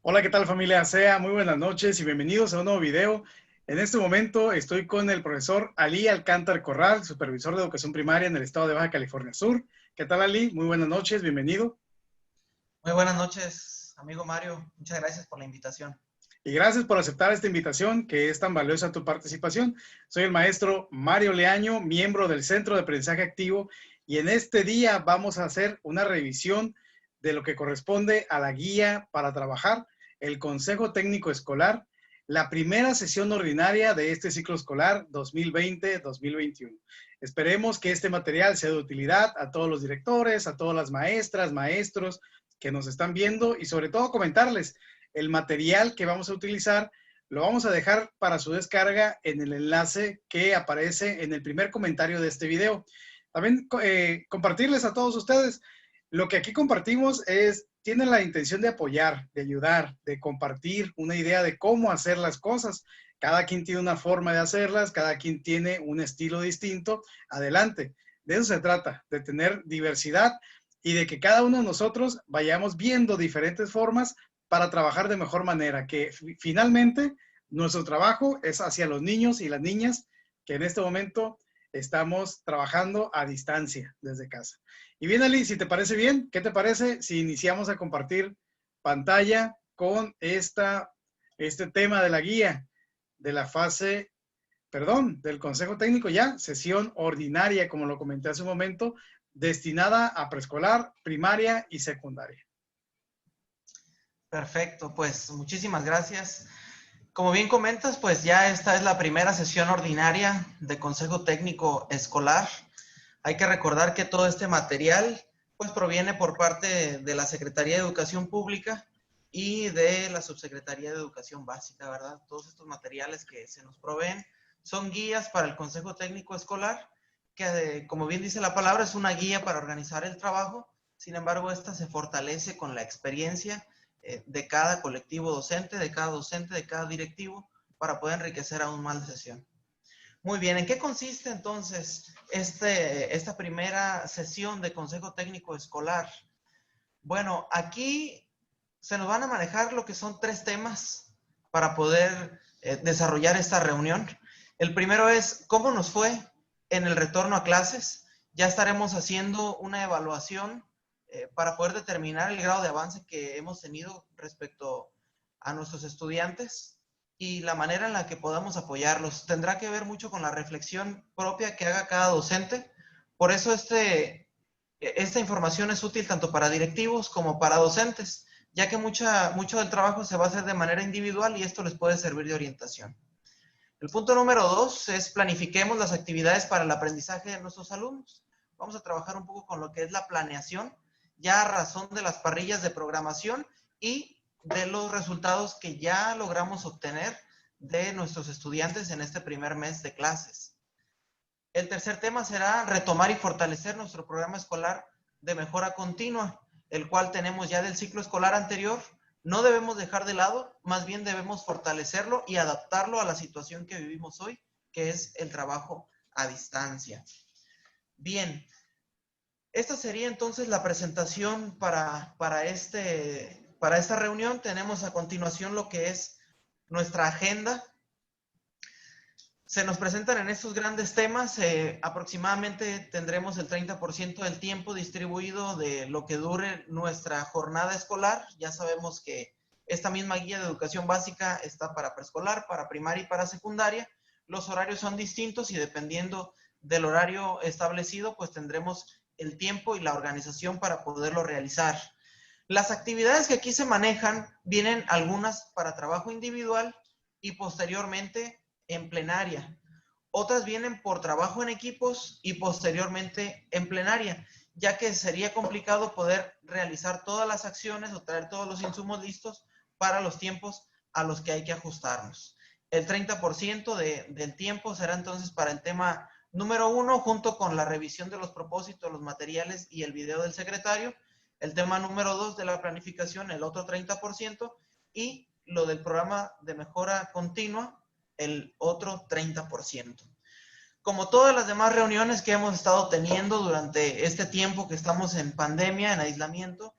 Hola, ¿qué tal familia SEA? Muy buenas noches y bienvenidos a un nuevo video. En este momento estoy con el profesor Ali Alcántar Corral, supervisor de educación primaria en el estado de Baja California Sur. ¿Qué tal, Ali? Muy buenas noches, bienvenido. Muy buenas noches, amigo Mario. Muchas gracias por la invitación. Y gracias por aceptar esta invitación, que es tan valiosa tu participación. Soy el maestro Mario Leaño, miembro del Centro de Aprendizaje Activo, y en este día vamos a hacer una revisión de lo que corresponde a la guía para trabajar el Consejo Técnico Escolar, la primera sesión ordinaria de este ciclo escolar 2020-2021. Esperemos que este material sea de utilidad a todos los directores, a todas las maestras, maestros que nos están viendo, y sobre todo comentarles el material que vamos a utilizar. Lo vamos a dejar para su descarga en el enlace que aparece en el primer comentario de este video. También compartirles a todos ustedes, lo que aquí compartimos tiene la intención de apoyar, de ayudar, de compartir una idea de cómo hacer las cosas. Cada quien tiene una forma de hacerlas, cada quien tiene un estilo distinto. Adelante. De eso se trata, de tener diversidad y de que cada uno de nosotros vayamos viendo diferentes formas para trabajar de mejor manera, que finalmente nuestro trabajo es hacia los niños y las niñas que en este momento estamos trabajando a distancia desde casa. Y bien, Ali, si te parece bien, ¿qué te parece si iniciamos a compartir pantalla con este tema de la guía de la fase, perdón, del Consejo Técnico ya, sesión ordinaria, como lo comenté hace un momento, destinada a preescolar, primaria y secundaria? Perfecto, pues muchísimas gracias. Como bien comentas, pues ya esta es la primera sesión ordinaria de Consejo Técnico Escolar. Hay que recordar que todo este material pues proviene por parte de la Secretaría de Educación Pública y de la Subsecretaría de Educación Básica, ¿verdad? Todos estos materiales que se nos proveen son guías para el Consejo Técnico Escolar, que como bien dice la palabra, es una guía para organizar el trabajo. Sin embargo, esta se fortalece con la experiencia de cada colectivo docente, de cada directivo, para poder enriquecer aún más la sesión. Muy bien, ¿en qué consiste entonces esta primera sesión de Consejo Técnico Escolar? Bueno, aquí se nos van a manejar lo que son 3 temas para poder desarrollar esta reunión. El primero es cómo nos fue en el retorno a clases. Ya estaremos haciendo una evaluación para poder determinar el grado de avance que hemos tenido respecto a nuestros estudiantes y la manera en la que podamos apoyarlos. Tendrá que ver mucho con la reflexión propia que haga cada docente. Por eso esta información es útil tanto para directivos como para docentes, ya que mucho del trabajo se va a hacer de manera individual y esto les puede servir de orientación. El punto número 2 es planifiquemos las actividades para el aprendizaje de nuestros alumnos. Vamos a trabajar un poco con lo que es la planeación, ya a razón de las parrillas de programación y de los resultados que ya logramos obtener de nuestros estudiantes en este primer mes de clases. El tercer tema será retomar y fortalecer nuestro programa escolar de mejora continua, el cual tenemos ya del ciclo escolar anterior. No debemos dejar de lado, más bien debemos fortalecerlo y adaptarlo a la situación que vivimos hoy, que es el trabajo a distancia. Bien, esta sería entonces la presentación para esta reunión. Tenemos a continuación lo que es nuestra agenda. Se nos presentan en estos grandes temas, aproximadamente tendremos el 30% del tiempo distribuido de lo que dure nuestra jornada escolar. Ya sabemos que esta misma guía de educación básica está para preescolar, para primaria y para secundaria. Los horarios son distintos y dependiendo del horario establecido, pues tendremos el tiempo y la organización para poderlo realizar. Las actividades que aquí se manejan vienen algunas para trabajo individual y posteriormente en plenaria. Otras vienen por trabajo en equipos y posteriormente en plenaria, ya que sería complicado poder realizar todas las acciones o traer todos los insumos listos para los tiempos a los que hay que ajustarnos. El 30% del tiempo será entonces para el tema número 1, junto con la revisión de los propósitos, los materiales y el video del secretario. El tema número 2 de la planificación, el otro 30%, y lo del programa de mejora continua, el otro 30%. Como todas las demás reuniones que hemos estado teniendo durante este tiempo que estamos en pandemia, en aislamiento,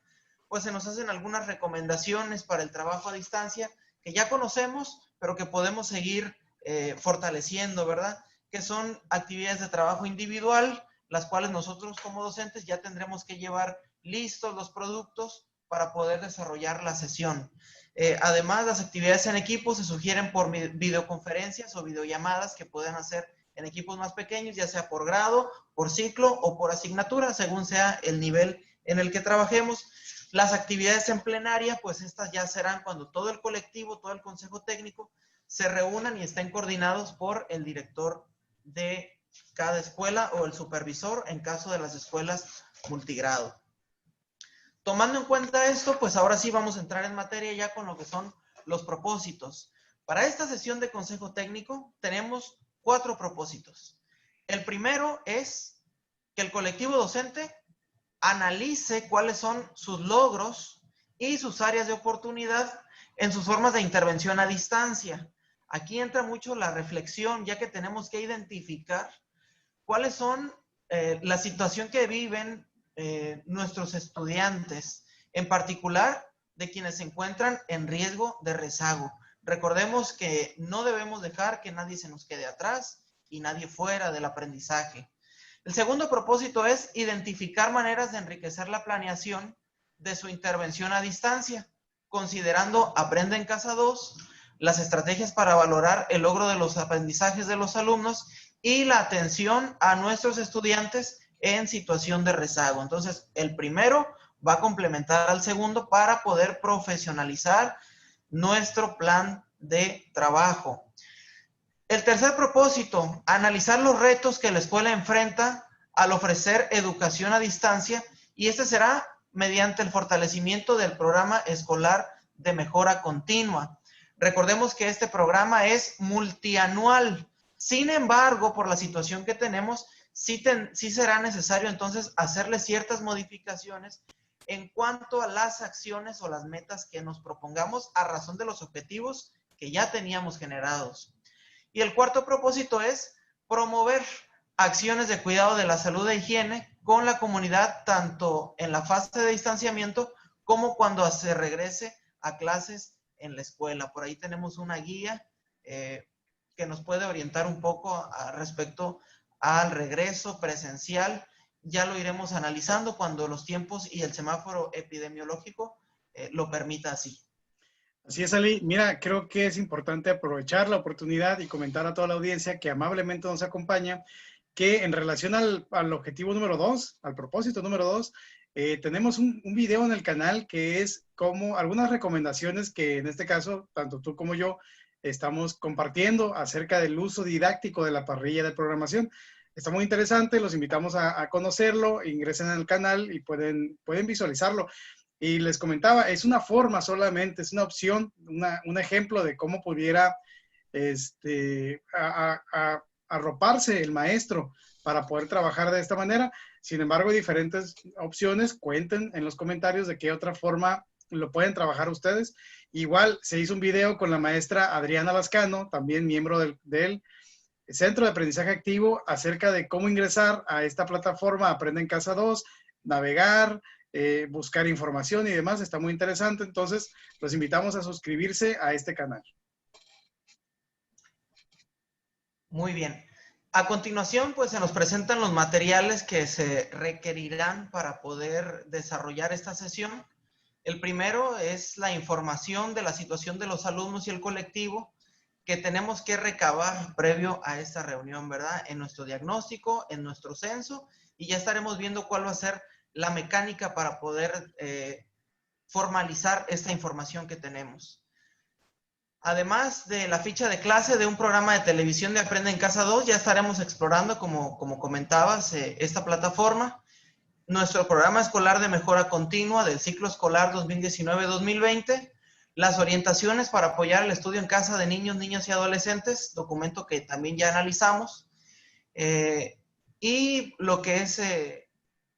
pues se nos hacen algunas recomendaciones para el trabajo a distancia que ya conocemos, pero que podemos seguir fortaleciendo, ¿verdad? Que son actividades de trabajo individual, las cuales nosotros como docentes ya tendremos que llevar listos los productos para poder desarrollar la sesión. Además, las actividades en equipo se sugieren por videoconferencias o videollamadas que pueden hacer en equipos más pequeños, ya sea por grado, por ciclo o por asignatura, según sea el nivel en el que trabajemos. Las actividades en plenaria, pues estas ya serán cuando todo el colectivo, todo el consejo técnico se reúnan y estén coordinados por el director de cada escuela o el supervisor en caso de las escuelas multigrado. Tomando en cuenta esto, pues ahora sí vamos a entrar en materia ya con lo que son los propósitos. Para esta sesión de consejo técnico tenemos 4 propósitos. El primero es que el colectivo docente analice cuáles son sus logros y sus áreas de oportunidad en sus formas de intervención a distancia. Aquí entra mucho la reflexión, ya que tenemos que identificar cuáles son la situación que viven nuestros estudiantes, en particular de quienes se encuentran en riesgo de rezago. Recordemos que no debemos dejar que nadie se nos quede atrás y nadie fuera del aprendizaje. El segundo propósito es identificar maneras de enriquecer la planeación de su intervención a distancia, considerando Aprende en Casa 2, las estrategias para valorar el logro de los aprendizajes de los alumnos y la atención a nuestros estudiantes en situación de rezago. Entonces, el primero va a complementar al segundo para poder profesionalizar nuestro plan de trabajo. El tercer propósito, analizar los retos que la escuela enfrenta al ofrecer educación a distancia, y este será mediante el fortalecimiento del programa escolar de mejora continua. Recordemos que este programa es multianual. Sin embargo, por la situación que tenemos, sí será necesario entonces hacerle ciertas modificaciones en cuanto a las acciones o las metas que nos propongamos a razón de los objetivos que ya teníamos generados. Y el cuarto propósito es promover acciones de cuidado de la salud e higiene con la comunidad, tanto en la fase de distanciamiento como cuando se regrese a clases en la escuela. Por ahí tenemos una guía que nos puede orientar un poco respecto al regreso presencial. Ya lo iremos analizando cuando los tiempos y el semáforo epidemiológico lo permita así. Así es, Ali. Mira, creo que es importante aprovechar la oportunidad y comentar a toda la audiencia que amablemente nos acompaña que en relación al objetivo número 2, al propósito número 2, tenemos un video en el canal que es como algunas recomendaciones que en este caso, tanto tú como yo, estamos compartiendo acerca del uso didáctico de la parrilla de programación. Está muy interesante, los invitamos a conocerlo, ingresen al canal y pueden visualizarlo. Y les comentaba, es una forma solamente, es una opción, un ejemplo de cómo pudiera arroparse el maestro para poder trabajar de esta manera. Sin embargo, hay diferentes opciones. Cuenten en los comentarios de qué otra forma lo pueden trabajar ustedes. Igual se hizo un video con la maestra Adriana Lascano, también miembro del Centro de Aprendizaje Activo, acerca de cómo ingresar a esta plataforma Aprende en Casa 2, navegar, buscar información y demás. Está muy interesante. Entonces, los invitamos a suscribirse a este canal. Muy bien. A continuación, pues se nos presentan los materiales que se requerirán para poder desarrollar esta sesión. El primero es la información de la situación de los alumnos y el colectivo que tenemos que recabar previo a esta reunión, ¿verdad? En nuestro diagnóstico, en nuestro censo, y ya estaremos viendo cuál va a ser la mecánica para poder formalizar esta información que tenemos. Además de la ficha de clase de un programa de televisión de Aprende en Casa 2, ya estaremos explorando, como comentabas, esta plataforma. Nuestro programa escolar de mejora continua del ciclo escolar 2019-2020, las orientaciones para apoyar el estudio en casa de niños, niñas y adolescentes, documento que también ya analizamos, y lo que es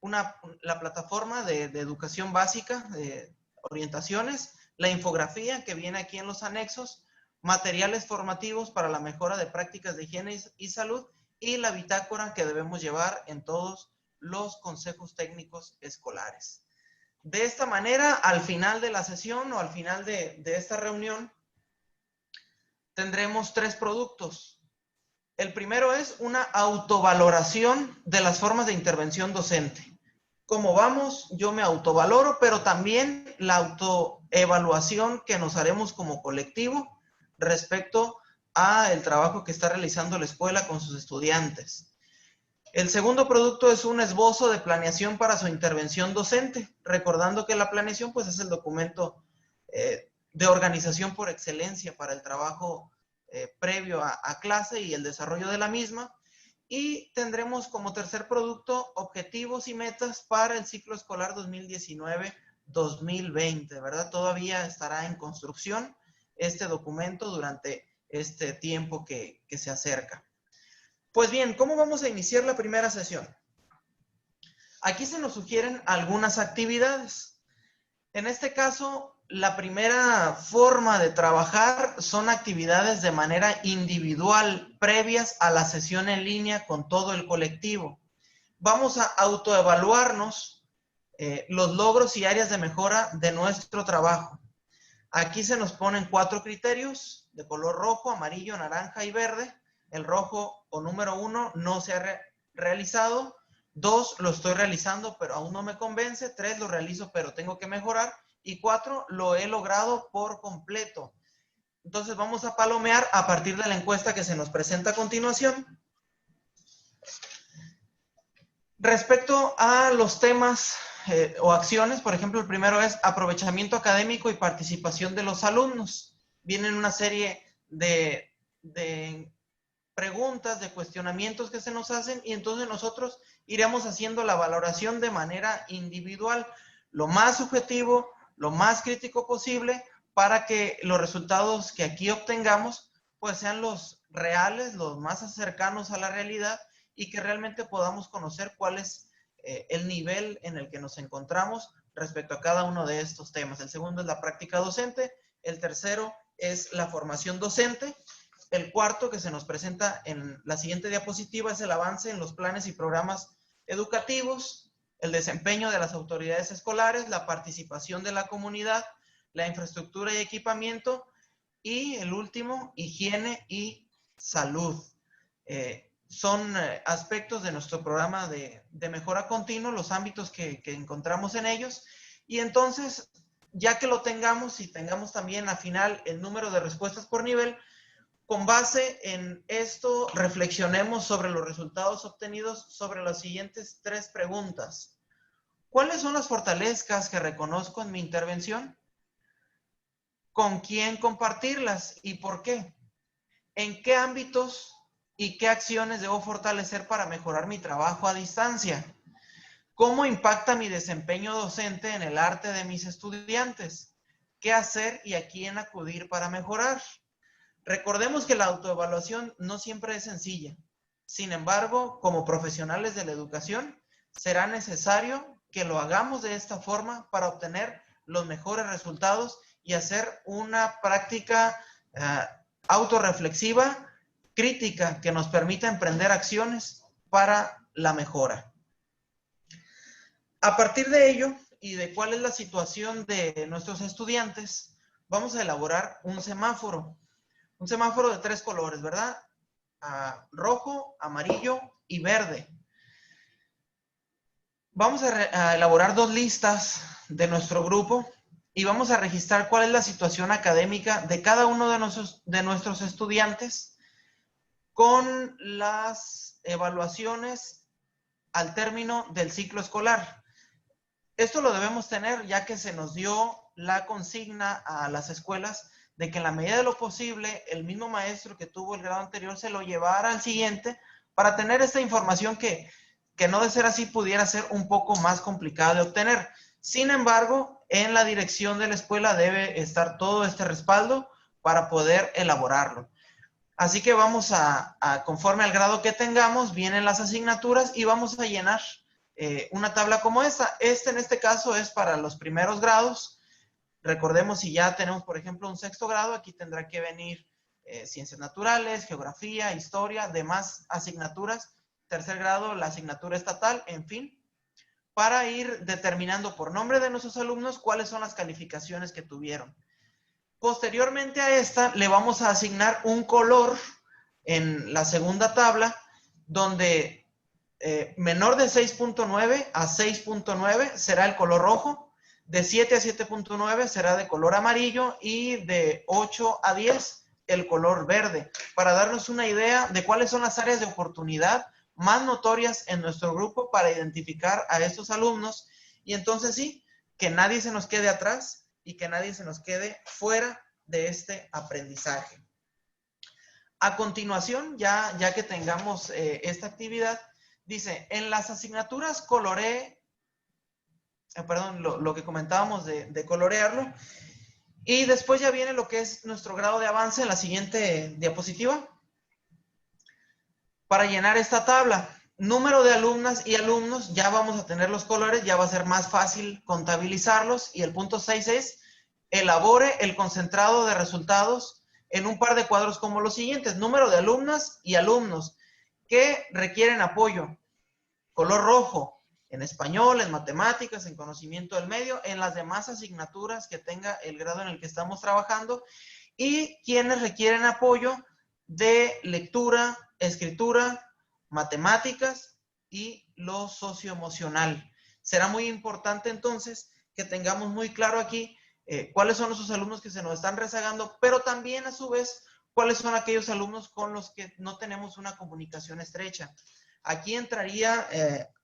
la plataforma de educación básica, de orientaciones, la infografía que viene aquí en los anexos, materiales formativos para la mejora de prácticas de higiene y salud, y la bitácora que debemos llevar en todos los consejos técnicos escolares. De esta manera, al final de la sesión o al final de esta reunión, tendremos 3 productos. El primero es una autovaloración de las formas de intervención docente. ¿Cómo vamos? Yo me autovaloro, pero también la autoevaluación que nos haremos como colectivo respecto al trabajo que está realizando la escuela con sus estudiantes. El segundo producto es un esbozo de planeación para su intervención docente, recordando que la planeación pues, es el documento de organización por excelencia para el trabajo previo a clase y el desarrollo de la misma. Y tendremos como tercer producto objetivos y metas para el ciclo escolar 2019-2020, ¿verdad? Todavía estará en construcción este documento durante este tiempo que se acerca. Pues bien, ¿cómo vamos a iniciar la primera sesión? Aquí se nos sugieren algunas actividades. En este caso, la primera forma de trabajar son actividades de manera individual previas a la sesión en línea con todo el colectivo. Vamos a autoevaluarnos los logros y áreas de mejora de nuestro trabajo. Aquí se nos ponen 4 criterios de color rojo, amarillo, naranja y verde. El rojo o número 1 no se ha realizado. 2 lo estoy realizando, pero aún no me convence. 3 lo realizo, pero tengo que mejorar. Y 4 lo he logrado por completo. Entonces vamos a palomear a partir de la encuesta que se nos presenta a continuación. Respecto a los temas o acciones, por ejemplo, el primero es aprovechamiento académico y participación de los alumnos. Vienen una serie de preguntas, de cuestionamientos que se nos hacen y entonces nosotros iremos haciendo la valoración de manera individual, lo más subjetivo, lo más crítico posible, para que los resultados que aquí obtengamos pues sean los reales, los más cercanos a la realidad y que realmente podamos conocer cuál es el nivel en el que nos encontramos respecto a cada uno de estos temas. El segundo es la práctica docente, el tercero es la formación docente, el cuarto que se nos presenta en la siguiente diapositiva es el avance en los planes y programas educativos, el desempeño de las autoridades escolares, la participación de la comunidad, la infraestructura y equipamiento y el último, higiene y salud. Son aspectos de nuestro programa de mejora continua, los ámbitos que encontramos en ellos. Y entonces, ya que lo tengamos y tengamos también al final el número de respuestas por nivel, con base en esto, reflexionemos sobre los resultados obtenidos sobre las siguientes 3 preguntas. ¿Cuáles son las fortalezas que reconozco en mi intervención? ¿Con quién compartirlas y por qué? ¿En qué ámbitos y qué acciones debo fortalecer para mejorar mi trabajo a distancia? ¿Cómo impacta mi desempeño docente en el arte de mis estudiantes? ¿Qué hacer y a quién acudir para mejorar? Recordemos que la autoevaluación no siempre es sencilla. Sin embargo, como profesionales de la educación, será necesario que lo hagamos de esta forma para obtener los mejores resultados y hacer una práctica autorreflexiva, crítica, que nos permita emprender acciones para la mejora. A partir de ello y de cuál es la situación de nuestros estudiantes, vamos a elaborar un semáforo. Un semáforo de 3 colores, ¿verdad? Rojo, amarillo y verde. Vamos a elaborar 2 listas de nuestro grupo y vamos a registrar cuál es la situación académica de cada uno de nuestros estudiantes con las evaluaciones al término del ciclo escolar. Esto lo debemos tener ya que se nos dio la consigna a las escuelas de que en la medida de lo posible el mismo maestro que tuvo el grado anterior se lo llevara al siguiente para tener esta información que no de ser así pudiera ser un poco más complicada de obtener. Sin embargo, en la dirección de la escuela debe estar todo este respaldo para poder elaborarlo. Así que vamos conforme al grado que tengamos, vienen las asignaturas y vamos a llenar una tabla como esta. En este caso es para los primeros grados. Recordemos, si ya tenemos, por ejemplo, un 6º grado, aquí tendrá que venir ciencias naturales, geografía, historia, demás asignaturas. 3er grado, la asignatura estatal, en fin. para ir determinando por nombre de nuestros alumnos cuáles son las calificaciones que tuvieron. Posteriormente a esta, le vamos a asignar un color en la segunda tabla, donde menor de 6.9 a 6.9 será el color rojo, de 7 a 7.9 será de color amarillo y de 8 a 10 el color verde, para darnos una idea de cuáles son las áreas de oportunidad más notorias en nuestro grupo para identificar a estos alumnos y entonces sí, que nadie se nos quede atrás y que nadie se nos quede fuera de este aprendizaje. A continuación, ya que tengamos esta actividad, dice, en las asignaturas coloré, lo que comentábamos de colorearlo, y después ya viene lo que es nuestro grado de avance en la siguiente diapositiva. Para llenar esta tabla, número de alumnas y alumnos, ya vamos a tener los colores, ya va a ser más fácil contabilizarlos. Y el punto 6 es, elabore el concentrado de resultados en un par de cuadros como los siguientes. Número de alumnas y alumnos que requieren apoyo. Color rojo, en español, en matemáticas, en conocimiento del medio, en las demás asignaturas que tenga el grado en el que estamos trabajando. Y quienes requieren apoyo de lectura, escritura, matemáticas y lo socioemocional. Será muy importante entonces que tengamos muy claro aquí cuáles son esos alumnos que se nos están rezagando, pero también a su vez cuáles son aquellos alumnos con los que no tenemos una comunicación estrecha. Aquí entraría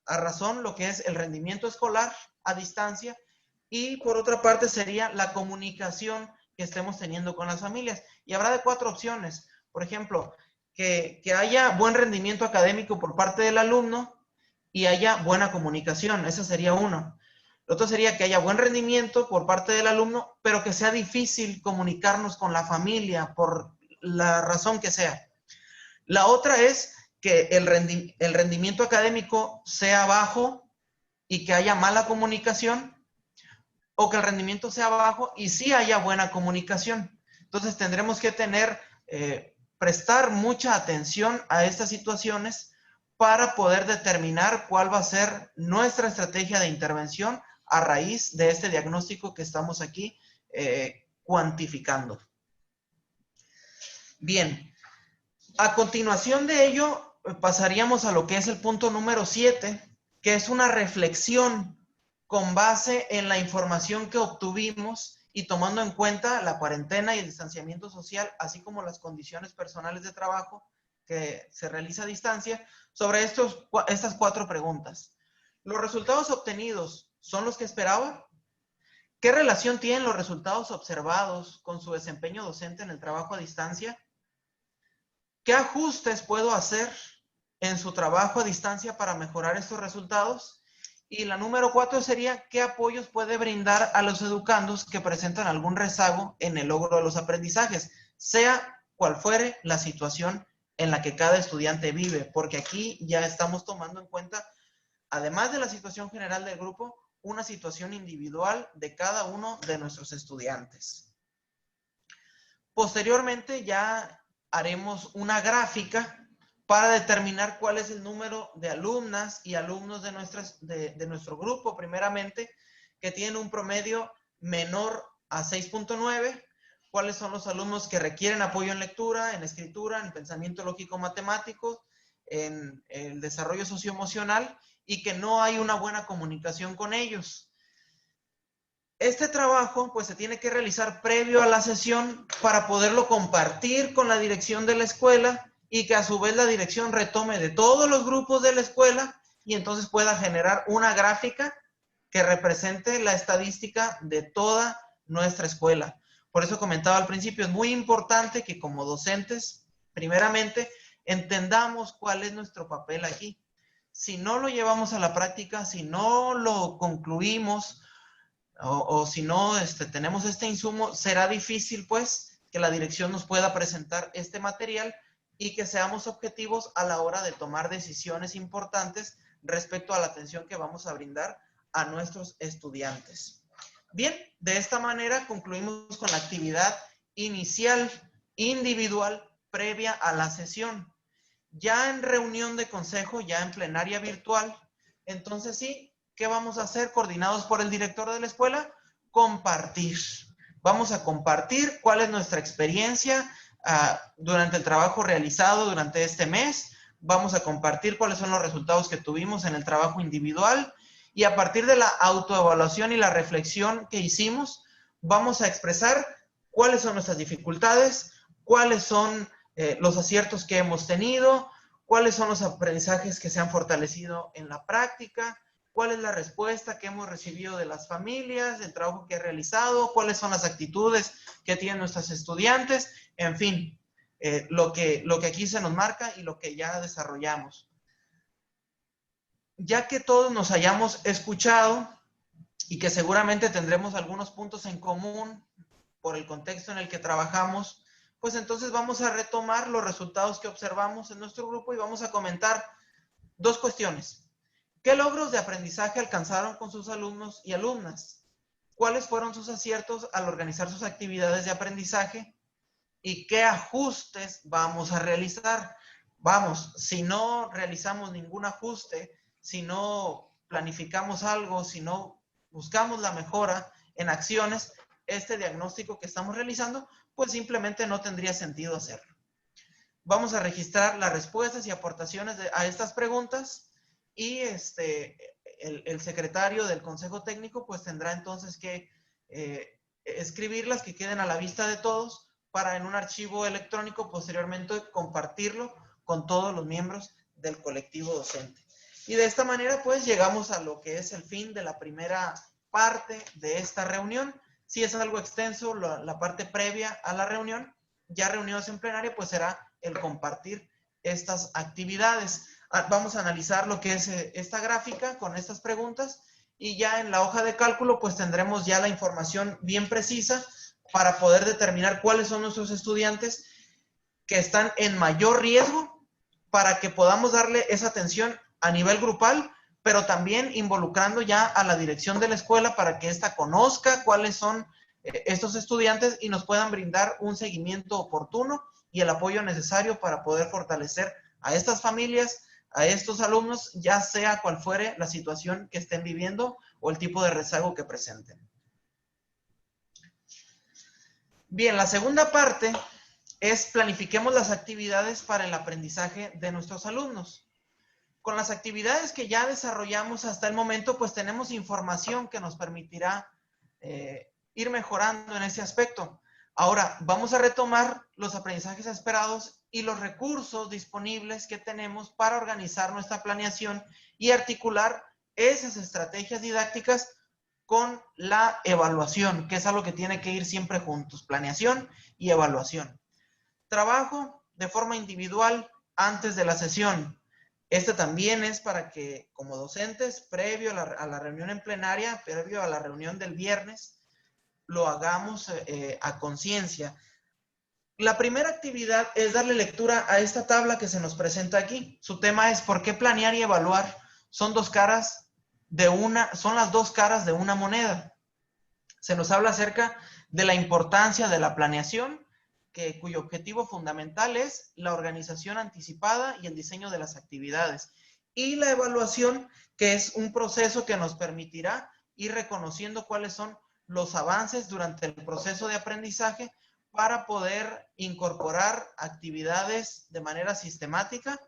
a razón lo que es el rendimiento escolar a distancia y por otra parte sería la comunicación que estemos teniendo con las familias. Y habrá de 4 opciones. Por ejemplo, que haya buen rendimiento académico por parte del alumno y haya buena comunicación. Esa sería uno. Lo otro sería que haya buen rendimiento por parte del alumno, pero que sea difícil comunicarnos con la familia por la razón que sea. La otra es que el rendimiento académico sea bajo y que haya mala comunicación, o que el rendimiento sea bajo y sí haya buena comunicación. Entonces tendremos que prestar mucha atención a estas situaciones para poder determinar cuál va a ser nuestra estrategia de intervención a raíz de este diagnóstico que estamos aquí cuantificando. Bien, a continuación de ello pasaríamos a lo que es el punto número 7, que es una reflexión con base en la información que obtuvimos y tomando en cuenta la cuarentena y el distanciamiento social, así como las condiciones personales de trabajo que se realiza a distancia, sobre estas 4 preguntas. ¿Los resultados obtenidos son los que esperaba? ¿Qué relación tienen los resultados observados con su desempeño docente en el trabajo a distancia? ¿Qué ajustes puedo hacer en su trabajo a distancia para mejorar estos resultados? Y la número 4 sería, ¿qué apoyos puede brindar a los educandos que presentan algún rezago en el logro de los aprendizajes, sea cual fuere la situación en la que cada estudiante vive? Porque aquí ya estamos tomando en cuenta, además de la situación general del grupo, una situación individual de cada uno de nuestros estudiantes. Posteriormente ya haremos una gráfica para determinar cuál es el número de alumnas y alumnos de nuestro grupo, primeramente, que tienen un promedio menor a 6.9, cuáles son los alumnos que requieren apoyo en lectura, en escritura, en pensamiento lógico-matemático, en el desarrollo socioemocional y que no hay una buena comunicación con ellos. Este trabajo pues se tiene que realizar previo a la sesión para poderlo compartir con la dirección de la escuela y que a su vez la dirección retome de todos los grupos de la escuela y entonces pueda generar una gráfica que represente la estadística de toda nuestra escuela. Por eso comentaba al principio, es muy importante que como docentes, primeramente, entendamos cuál es nuestro papel aquí. Si no lo llevamos a la práctica, si no lo concluimos, o si no tenemos este insumo, será difícil pues que la dirección nos pueda presentar este material y que seamos objetivos a la hora de tomar decisiones importantes respecto a la atención que vamos a brindar a nuestros estudiantes. Bien, de esta manera concluimos con la actividad inicial individual previa a la sesión. Ya en reunión de consejo, ya en plenaria virtual, entonces sí, ¿qué vamos a hacer coordinados por el director de la escuela? Compartir. Vamos a compartir cuál es nuestra experiencia durante el trabajo realizado durante este mes. Vamos a compartir cuáles son los resultados que tuvimos en el trabajo individual y a partir de la autoevaluación y la reflexión que hicimos, vamos a expresar cuáles son nuestras dificultades, cuáles son los aciertos que hemos tenido, cuáles son los aprendizajes que se han fortalecido en la práctica, cuál es la respuesta que hemos recibido de las familias, del trabajo que he realizado, cuáles son las actitudes que tienen nuestros estudiantes, en fin, lo que aquí se nos marca y lo que ya desarrollamos. Ya que todos nos hayamos escuchado y que seguramente tendremos algunos puntos en común por el contexto en el que trabajamos, pues entonces vamos a retomar los resultados que observamos en nuestro grupo y vamos a comentar dos cuestiones. ¿Qué logros de aprendizaje alcanzaron con sus alumnos y alumnas? ¿Cuáles fueron sus aciertos al organizar sus actividades de aprendizaje? ¿Y qué ajustes vamos a realizar? Vamos, si no realizamos ningún ajuste, si no planificamos algo, si no buscamos la mejora en acciones, este diagnóstico que estamos realizando, pues simplemente no tendría sentido hacerlo. Vamos a registrar las respuestas y aportaciones a estas preguntas y el secretario del Consejo Técnico pues tendrá entonces que escribirlas, que queden a la vista de todos para en un archivo electrónico posteriormente compartirlo con todos los miembros del colectivo docente. Y de esta manera pues llegamos a lo que es el fin de la primera parte de esta reunión. Si es algo extenso, la parte previa a la reunión, ya reunidos en plenaria, pues será el compartir estas actividades. Vamos a analizar lo que es esta gráfica con estas preguntas y ya en la hoja de cálculo pues tendremos ya la información bien precisa para poder determinar cuáles son nuestros estudiantes que están en mayor riesgo para que podamos darle esa atención a nivel grupal, pero también involucrando ya a la dirección de la escuela para que ésta conozca cuáles son estos estudiantes y nos puedan brindar un seguimiento oportuno y el apoyo necesario para poder fortalecer a estas familias, a estos alumnos, ya sea cual fuere la situación que estén viviendo o el tipo de rezago que presenten. Bien, la segunda parte es planifiquemos las actividades para el aprendizaje de nuestros alumnos. Con las actividades que ya desarrollamos hasta el momento, pues tenemos información que nos permitirá ir mejorando en ese aspecto. Ahora, vamos a retomar los aprendizajes esperados y los recursos disponibles que tenemos para organizar nuestra planeación y articular esas estrategias didácticas con la evaluación, que es algo que tiene que ir siempre juntos, planeación y evaluación. Trabajo de forma individual antes de la sesión. Este también es para que, como docentes, previo a la reunión en plenaria, previo a la reunión del viernes, lo hagamos a conciencia. La primera actividad es darle lectura a esta tabla que se nos presenta aquí. Su tema es ¿por qué planear y evaluar? Son las dos caras de una moneda. Se nos habla acerca de la importancia de la planeación, cuyo objetivo fundamental es la organización anticipada y el diseño de las actividades. Y la evaluación, que es un proceso que nos permitirá ir reconociendo cuáles son los avances durante el proceso de aprendizaje para poder incorporar actividades de manera sistemática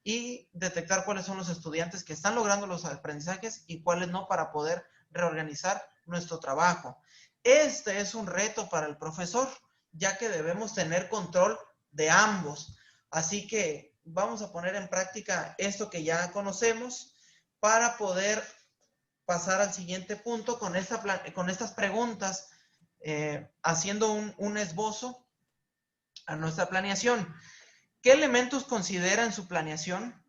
y detectar cuáles son los estudiantes que están logrando los aprendizajes y cuáles no, para poder reorganizar nuestro trabajo. Este es un reto para el profesor, ya que debemos tener control de ambos. Así que vamos a poner en práctica esto que ya conocemos para poder pasar al siguiente punto con estas preguntas, haciendo un esbozo a nuestra planeación. ¿Qué elementos considera en su planeación?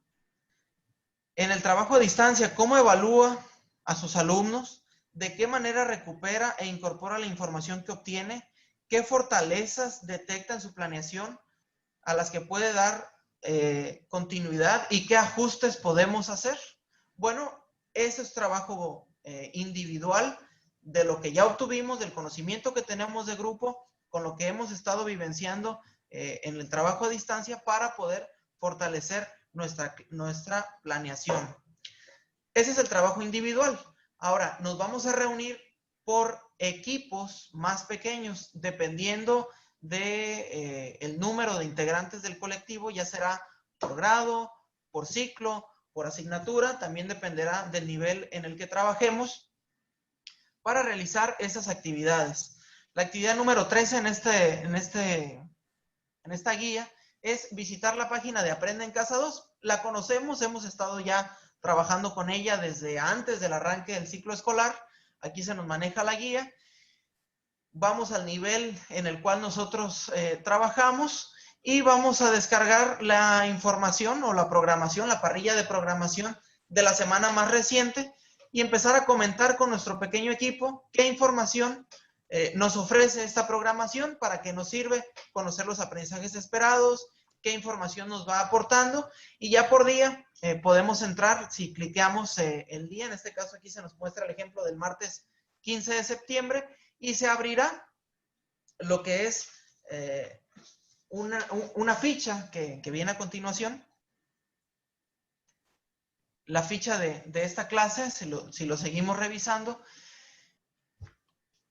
En el trabajo a distancia, ¿cómo evalúa a sus alumnos? ¿De qué manera recupera e incorpora la información que obtiene? ¿Qué fortalezas detecta en su planeación a las que puede dar continuidad y qué ajustes podemos hacer? Bueno, ese es trabajo individual de lo que ya obtuvimos, del conocimiento que tenemos de grupo, con lo que hemos estado vivenciando en el trabajo a distancia para poder fortalecer nuestra planeación. Ese es el trabajo individual. Ahora, nos vamos a reunir por equipos más pequeños, dependiendo de el número de integrantes del colectivo, ya será por grado, por ciclo, por asignatura, también dependerá del nivel en el que trabajemos para realizar esas actividades. La actividad número 13 en esta guía es visitar la página de Aprende en Casa 2. La conocemos, hemos estado ya trabajando con ella desde antes del arranque del ciclo escolar. Aquí se nos maneja la guía. Vamos al nivel en el cual nosotros trabajamos y vamos a descargar la información o la programación, la parrilla de programación de la semana más reciente y empezar a comentar con nuestro pequeño equipo qué información nos ofrece esta programación, para qué nos sirve, conocer los aprendizajes esperados, qué información nos va aportando, y ya por día podemos entrar, si cliqueamos el día, en este caso aquí se nos muestra el ejemplo del martes 15 de septiembre, y se abrirá lo que es una ficha que viene a continuación. La ficha de esta clase, si lo seguimos revisando.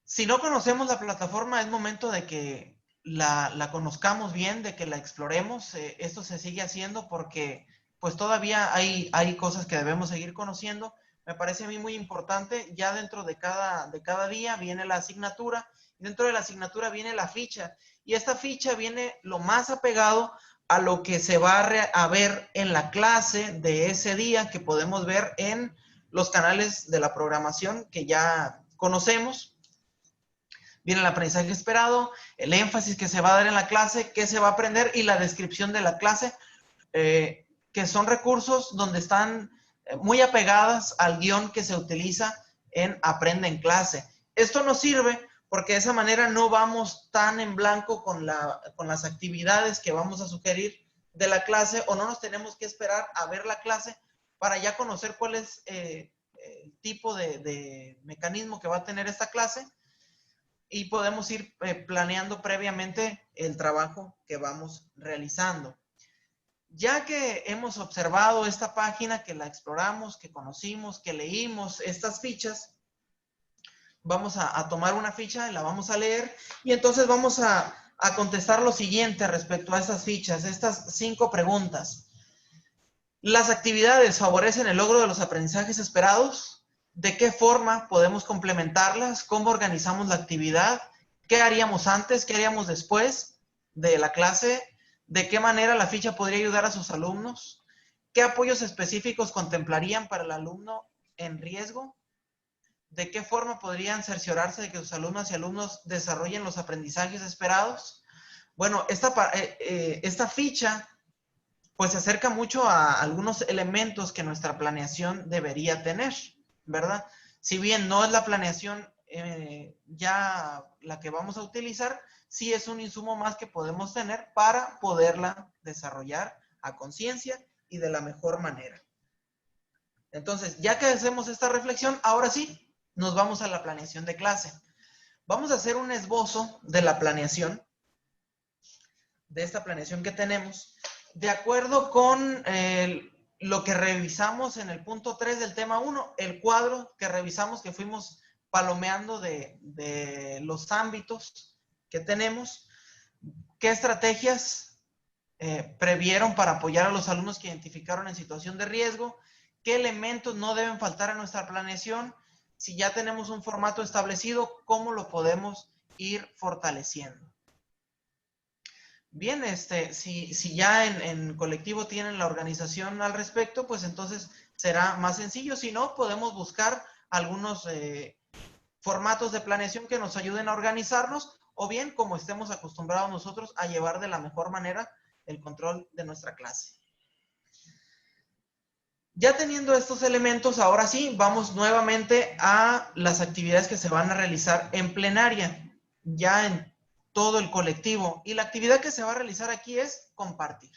Si no conocemos la plataforma, es momento de que la conozcamos bien, de que la exploremos. Esto se sigue haciendo porque pues todavía hay cosas que debemos seguir conociendo. Me parece a mí muy importante. Ya dentro de cada día viene la asignatura, y dentro de la asignatura viene la ficha. Y esta ficha viene lo más apegado a lo que se va a ver en la clase de ese día, que podemos ver en los canales de la programación que ya conocemos. Viene el aprendizaje esperado, el énfasis que se va a dar en la clase, qué se va a aprender y la descripción de la clase, que son recursos donde están muy apegadas al guión que se utiliza en Aprende en Clase. Esto nos sirve porque de esa manera no vamos tan en blanco con las actividades que vamos a sugerir de la clase, o no nos tenemos que esperar a ver la clase para ya conocer cuál es el tipo de mecanismo que va a tener esta clase, y podemos ir planeando previamente el trabajo que vamos realizando. Ya que hemos observado esta página, que la exploramos, que conocimos, que leímos estas fichas, vamos a tomar una ficha y la vamos a leer, y entonces vamos a contestar lo siguiente respecto a estas fichas, estas 5 preguntas. ¿Las actividades favorecen el logro de los aprendizajes esperados? ¿De qué forma podemos complementarlas? ¿Cómo organizamos la actividad? ¿Qué haríamos antes? ¿Qué haríamos después de la clase? ¿De qué manera la ficha podría ayudar a sus alumnos? ¿Qué apoyos específicos contemplarían para el alumno en riesgo? ¿De qué forma podrían cerciorarse de que sus alumnas y alumnos desarrollen los aprendizajes esperados? Bueno, esta ficha pues se acerca mucho a algunos elementos que nuestra planeación debería tener, ¿verdad? Si bien no es la planeación ya la que vamos a utilizar, sí es un insumo más que podemos tener para poderla desarrollar a conciencia y de la mejor manera. Entonces, ya que hacemos esta reflexión, ahora sí, nos vamos a la planeación de clase. Vamos a hacer un esbozo de la planeación, de esta planeación que tenemos, de acuerdo con lo que revisamos en el punto 3 del tema 1, el cuadro que revisamos, que fuimos palomeando de los ámbitos que tenemos, qué estrategias previeron para apoyar a los alumnos que identificaron en situación de riesgo, qué elementos no deben faltar en nuestra planeación, si ya tenemos un formato establecido, cómo lo podemos ir fortaleciendo. Bien, si ya en colectivo tienen la organización al respecto, pues entonces será más sencillo. Si no, podemos buscar algunos formatos de planeación que nos ayuden a organizarnos, o bien, como estemos acostumbrados nosotros, a llevar de la mejor manera el control de nuestra clase. Ya teniendo estos elementos, ahora sí, vamos nuevamente a las actividades que se van a realizar en plenaria, ya en todo el colectivo. Y la actividad que se va a realizar aquí es compartir.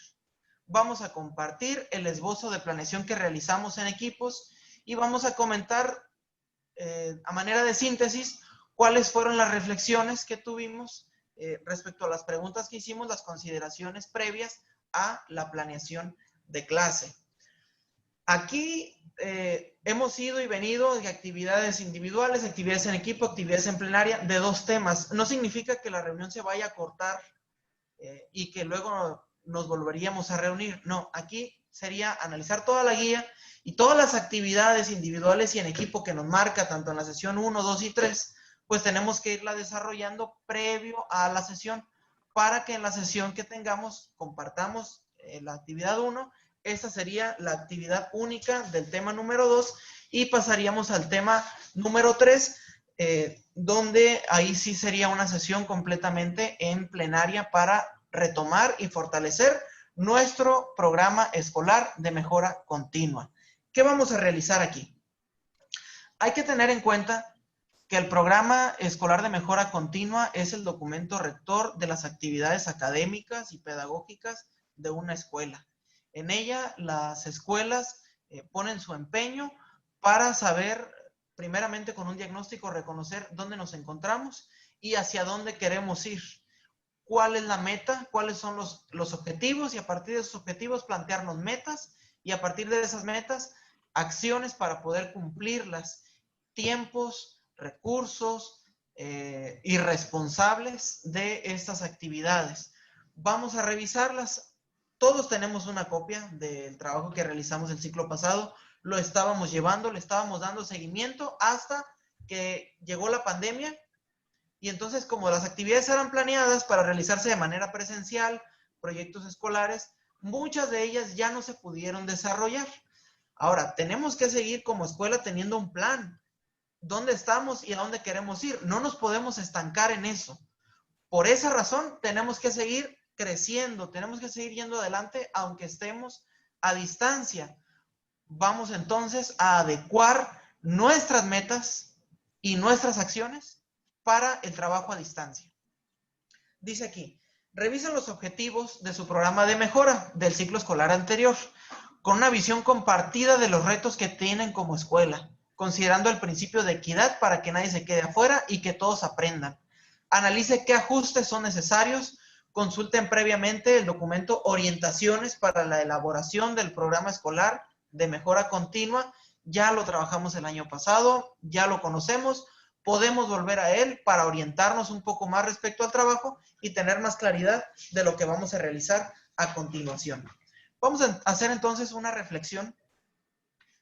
Vamos a compartir el esbozo de planeación que realizamos en equipos y vamos a comentar a manera de síntesis cuáles fueron las reflexiones que tuvimos respecto a las preguntas que hicimos, las consideraciones previas a la planeación de clase. Aquí hemos ido y venido de actividades individuales, actividades en equipo, actividades en plenaria, de 2 temas. No significa que la reunión se vaya a cortar y que luego nos volveríamos a reunir. No, aquí sería analizar toda la guía y todas las actividades individuales y en equipo que nos marca, tanto en la sesión 1, 2 y 3, pues tenemos que irla desarrollando previo a la sesión para que en la sesión que tengamos compartamos la actividad 1. Esta sería la actividad única del tema número 2 y pasaríamos al tema número 3, donde ahí sí sería una sesión completamente en plenaria para retomar y fortalecer nuestro programa escolar de mejora continua. ¿Qué vamos a realizar aquí? Hay que tener en cuenta que el programa escolar de mejora continua es el documento rector de las actividades académicas y pedagógicas de una escuela. En ella, las escuelas ponen su empeño para saber, primeramente con un diagnóstico, reconocer dónde nos encontramos y hacia dónde queremos ir. ¿Cuál es la meta? ¿Cuáles son los objetivos? Y a partir de esos objetivos, plantearnos metas y a partir de esas metas, acciones para poder cumplirlas. Tiempos, recursos y responsables de estas actividades. Vamos a revisarlas. Todos tenemos una copia del trabajo que realizamos el ciclo pasado. Lo estábamos llevando, le estábamos dando seguimiento hasta que llegó la pandemia. Y entonces, como las actividades eran planeadas para realizarse de manera presencial, proyectos escolares, muchas de ellas ya no se pudieron desarrollar. Ahora, tenemos que seguir como escuela teniendo un plan. ¿Dónde estamos y a dónde queremos ir? No nos podemos estancar en eso. Por esa razón, tenemos que seguir creciendo, tenemos que seguir yendo adelante, aunque estemos a distancia. Vamos entonces a adecuar nuestras metas y nuestras acciones para el trabajo a distancia. Dice aquí, revisen los objetivos de su programa de mejora del ciclo escolar anterior, con una visión compartida de los retos que tienen como escuela, considerando el principio de equidad para que nadie se quede afuera y que todos aprendan. Analice qué ajustes son necesarios, consulten previamente el documento Orientaciones para la elaboración del programa escolar de mejora continua. Ya lo trabajamos el año pasado, ya lo conocemos, podemos volver a él para orientarnos un poco más respecto al trabajo y tener más claridad de lo que vamos a realizar a continuación. Vamos a hacer entonces una reflexión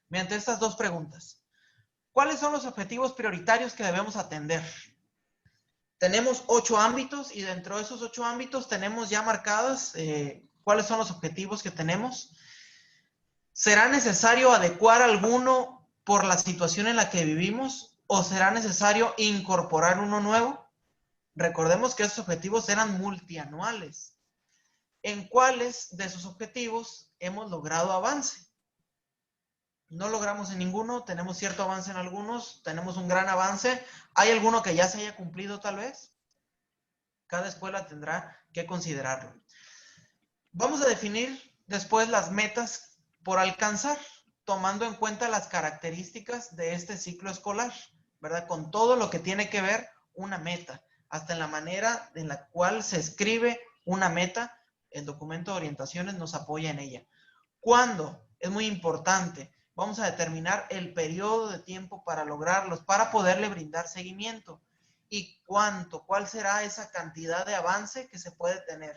mediante estas 2 preguntas. ¿Cuáles son los objetivos prioritarios que debemos atender? Tenemos 8 ámbitos y dentro de esos 8 ámbitos tenemos ya marcadas cuáles son los objetivos que tenemos. ¿Será necesario adecuar alguno por la situación en la que vivimos o será necesario incorporar uno nuevo? Recordemos que esos objetivos eran multianuales. ¿En cuáles de esos objetivos hemos logrado avance? No logramos en ninguno, tenemos cierto avance en algunos, tenemos un gran avance. ¿Hay alguno que ya se haya cumplido tal vez? Cada escuela tendrá que considerarlo. Vamos a definir después las metas por alcanzar, tomando en cuenta las características de este ciclo escolar, ¿verdad? Con todo lo que tiene que ver una meta, hasta en la manera en la cual se escribe una meta, el documento de orientaciones nos apoya en ella. ¿Cuándo? Es muy importante. Vamos a determinar el periodo de tiempo para lograrlos, para poderle brindar seguimiento. ¿Y cuánto? ¿Cuál será esa cantidad de avance que se puede tener?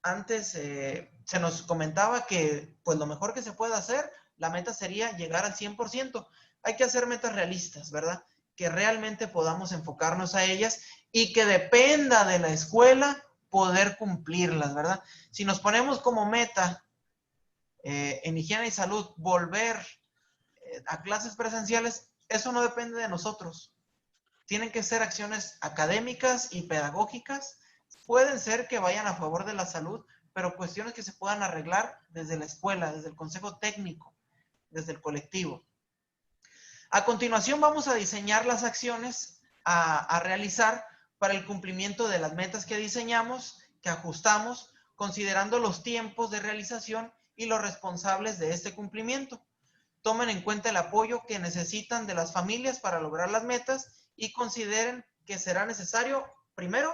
Antes se nos comentaba que pues lo mejor que se puede hacer, la meta sería llegar al 100%. Hay que hacer metas realistas, ¿verdad? Que realmente podamos enfocarnos a ellas y que dependa de la escuela poder cumplirlas, ¿verdad? Si nos ponemos como meta en higiene y salud volver a clases presenciales, eso no depende de nosotros. Tienen que ser acciones académicas y pedagógicas. Pueden ser que vayan a favor de la salud, pero cuestiones que se puedan arreglar desde la escuela, desde el consejo técnico, desde el colectivo. A continuación vamos a diseñar las acciones a realizar para el cumplimiento de las metas que diseñamos, que ajustamos, considerando los tiempos de realización y los responsables de este cumplimiento. Tomen en cuenta el apoyo que necesitan de las familias para lograr las metas y consideren que será necesario, primero,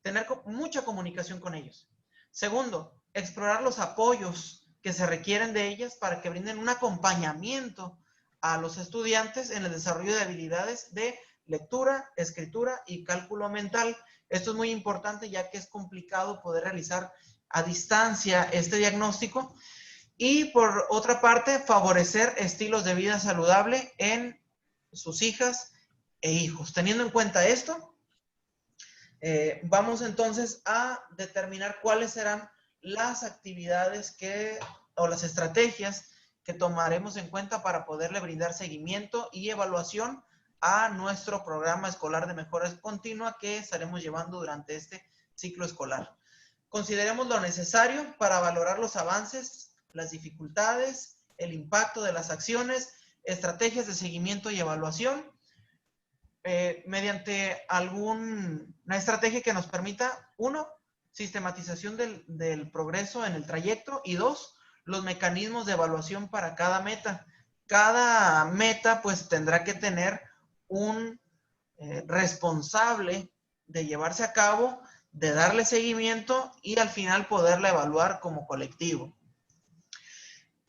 tener mucha comunicación con ellos. Segundo, explorar los apoyos que se requieren de ellas para que brinden un acompañamiento a los estudiantes en el desarrollo de habilidades de lectura, escritura y cálculo mental. Esto es muy importante ya que es complicado poder realizar a distancia este diagnóstico. Y por otra parte, favorecer estilos de vida saludable en sus hijas e hijos. Teniendo en cuenta esto, vamos entonces a determinar cuáles serán las actividades o las estrategias que tomaremos en cuenta para poderle brindar seguimiento y evaluación a nuestro programa escolar de mejora continua que estaremos llevando durante este ciclo escolar. Consideremos lo necesario para valorar los avances, las dificultades, el impacto de las acciones, estrategias de seguimiento y evaluación, mediante una estrategia que nos permita, 1, sistematización del progreso en el trayecto, y 2, los mecanismos de evaluación para cada meta. Cada meta pues tendrá que tener un responsable de llevarse a cabo, de darle seguimiento y al final poderla evaluar como colectivo.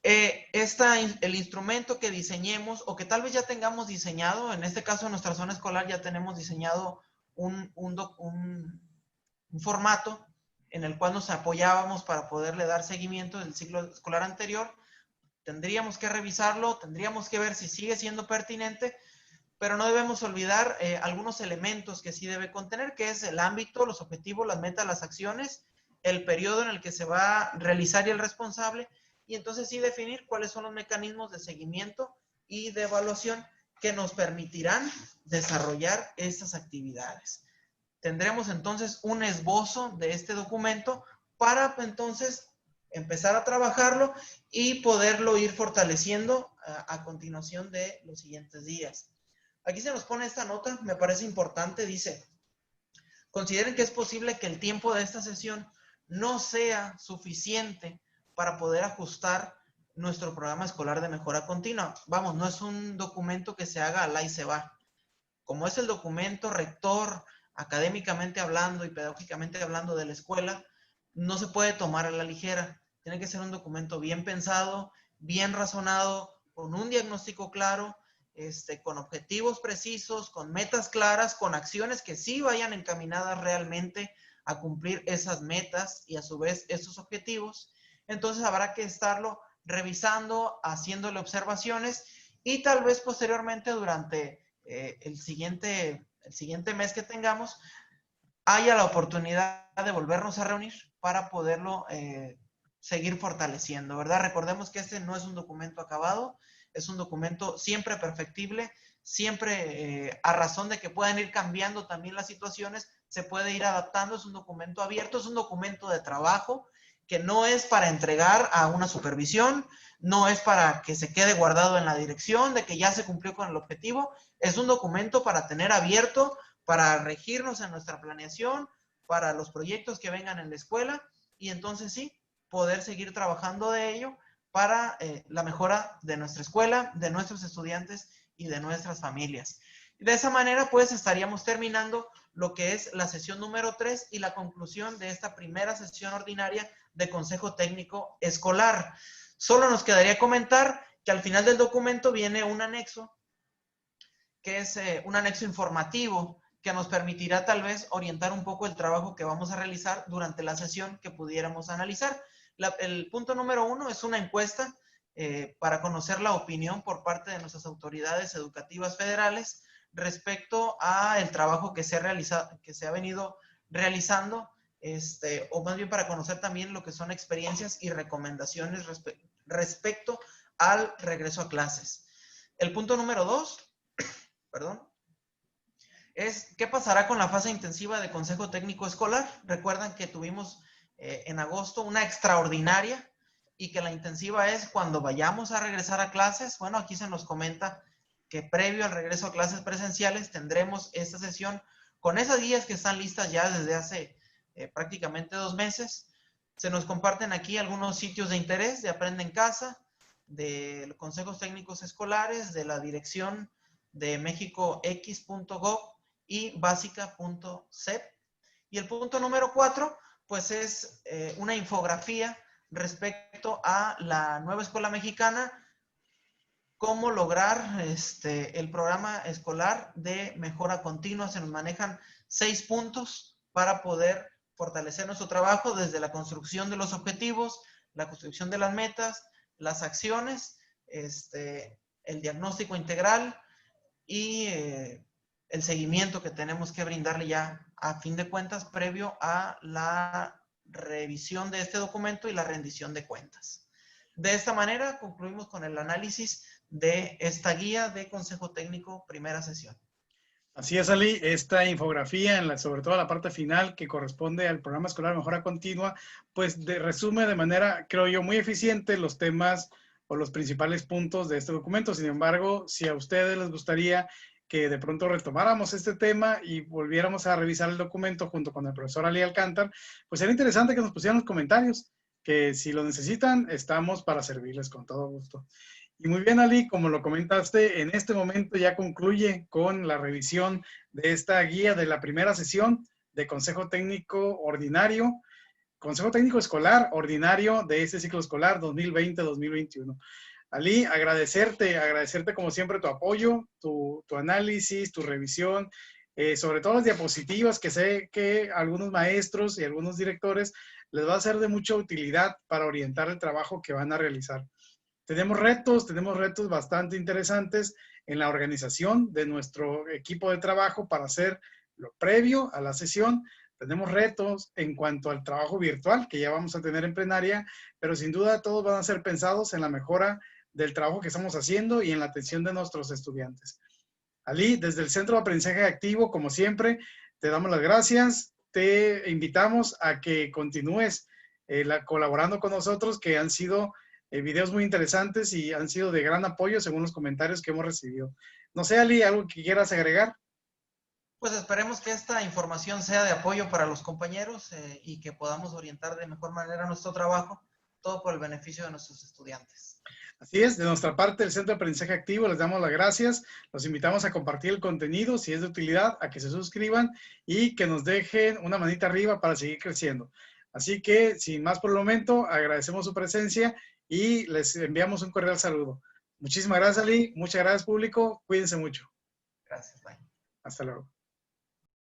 El instrumento que diseñemos o que tal vez ya tengamos diseñado, en este caso en nuestra zona escolar ya tenemos diseñado un formato en el cual nos apoyábamos para poderle dar seguimiento del ciclo escolar anterior. Tendríamos que revisarlo, tendríamos que ver si sigue siendo pertinente, pero no debemos olvidar algunos elementos que sí debe contener, que es el ámbito, los objetivos, las metas, las acciones, el periodo en el que se va a realizar y el responsable, y entonces sí definir cuáles son los mecanismos de seguimiento y de evaluación que nos permitirán desarrollar estas actividades. Tendremos entonces un esbozo de este documento para entonces empezar a trabajarlo y poderlo ir fortaleciendo a continuación de los siguientes días. Aquí se nos pone esta nota, me parece importante, dice: consideren que es posible que el tiempo de esta sesión no sea suficiente para poder ajustar nuestro programa escolar de mejora continua. Vamos, no es un documento que se haga al y se va. Como es el documento rector, académicamente hablando y pedagógicamente hablando de la escuela, no se puede tomar a la ligera. Tiene que ser un documento bien pensado, bien razonado, con un diagnóstico claro, con objetivos precisos, con metas claras, con acciones que sí vayan encaminadas realmente a cumplir esas metas y a su vez esos objetivos. Entonces habrá que estarlo revisando, haciéndole observaciones y tal vez posteriormente durante el siguiente mes que tengamos haya la oportunidad de volvernos a reunir para poderlo seguir fortaleciendo, ¿verdad? Recordemos que este no es un documento acabado, es un documento siempre perfectible, siempre a razón de que puedan ir cambiando también las situaciones, se puede ir adaptando, es un documento abierto, es un documento de trabajo que no es para entregar a una supervisión, no es para que se quede guardado en la dirección de que ya se cumplió con el objetivo, es un documento para tener abierto, para regirnos en nuestra planeación, para los proyectos que vengan en la escuela y entonces sí, poder seguir trabajando de ello para la mejora de nuestra escuela, de nuestros estudiantes y de nuestras familias. De esa manera, pues, estaríamos terminando lo que es la sesión número 3 y la conclusión de esta primera sesión ordinaria de Consejo Técnico Escolar. Solo nos quedaría comentar que al final del documento viene un anexo, que es un anexo informativo, que nos permitirá tal vez orientar un poco el trabajo que vamos a realizar durante la sesión que pudiéramos analizar. El punto número 1 es una encuesta para conocer la opinión por parte de nuestras autoridades educativas federales respecto a el trabajo que se ha venido realizando, o más bien para conocer también lo que son experiencias y recomendaciones respecto al regreso a clases. El punto número 2, es qué pasará con la fase intensiva de Consejo Técnico Escolar. Recuerdan que tuvimos en agosto una extraordinaria y que la intensiva es cuando vayamos a regresar a clases. Bueno, aquí se nos comenta que previo al regreso a clases presenciales tendremos esta sesión con esas guías que están listas ya desde hace prácticamente 2 meses. Se nos comparten aquí algunos sitios de interés de Aprende en Casa, de los consejos técnicos escolares, de la dirección de mexicox.gov y básica.cep. Y el punto número 4, pues es una infografía respecto a la nueva escuela mexicana, cómo lograr el programa escolar de mejora continua. Se nos manejan 6 puntos para poder fortalecer nuestro trabajo, desde la construcción de los objetivos, la construcción de las metas, las acciones, el diagnóstico integral y el seguimiento que tenemos que brindarle ya a fin de cuentas previo a la revisión de este documento y la rendición de cuentas. De esta manera concluimos con el análisis de esta guía de Consejo Técnico primera sesión. Así es, Ali, esta infografía, sobre todo la parte final que corresponde al programa escolar Mejora Continua, pues resume de manera, creo yo, muy eficiente los temas o los principales puntos de este documento. Sin embargo, si a ustedes les gustaría que de pronto retomáramos este tema y volviéramos a revisar el documento junto con el profesor Ali Alcántar, pues sería interesante que nos pusieran los comentarios, que si lo necesitan, estamos para servirles con todo gusto. Y muy bien, Ali, como lo comentaste, en este momento ya concluye con la revisión de esta guía de la primera sesión de Consejo Técnico Ordinario, Consejo Técnico Escolar Ordinario de este ciclo escolar 2020-2021. Ali, agradecerte como siempre tu apoyo, tu análisis, tu revisión, sobre todo las diapositivas que sé que a algunos maestros y algunos directores les va a ser de mucha utilidad para orientar el trabajo que van a realizar. Tenemos retos bastante interesantes en la organización de nuestro equipo de trabajo para hacer lo previo a la sesión. Tenemos retos en cuanto al trabajo virtual que ya vamos a tener en plenaria, pero sin duda todos van a ser pensados en la mejora del trabajo que estamos haciendo y en la atención de nuestros estudiantes. Ali, desde el Centro de Aprendizaje Activo, como siempre, te damos las gracias. Te invitamos a que continúes colaborando con nosotros, que han sido videos muy interesantes y han sido de gran apoyo según los comentarios que hemos recibido. No sé, Ali, ¿algo que quieras agregar? Pues esperemos que esta información sea de apoyo para los compañeros y que podamos orientar de mejor manera nuestro trabajo, todo por el beneficio de nuestros estudiantes. Así es, de nuestra parte, el Centro de Aprendizaje Activo, les damos las gracias. Los invitamos a compartir el contenido, si es de utilidad, a que se suscriban y que nos dejen una manita arriba para seguir creciendo. Así que, sin más por el momento, agradecemos su presencia y les enviamos un cordial saludo. Muchísimas gracias, Ali. Muchas gracias, público. Cuídense mucho. Gracias. Bye. Hasta luego.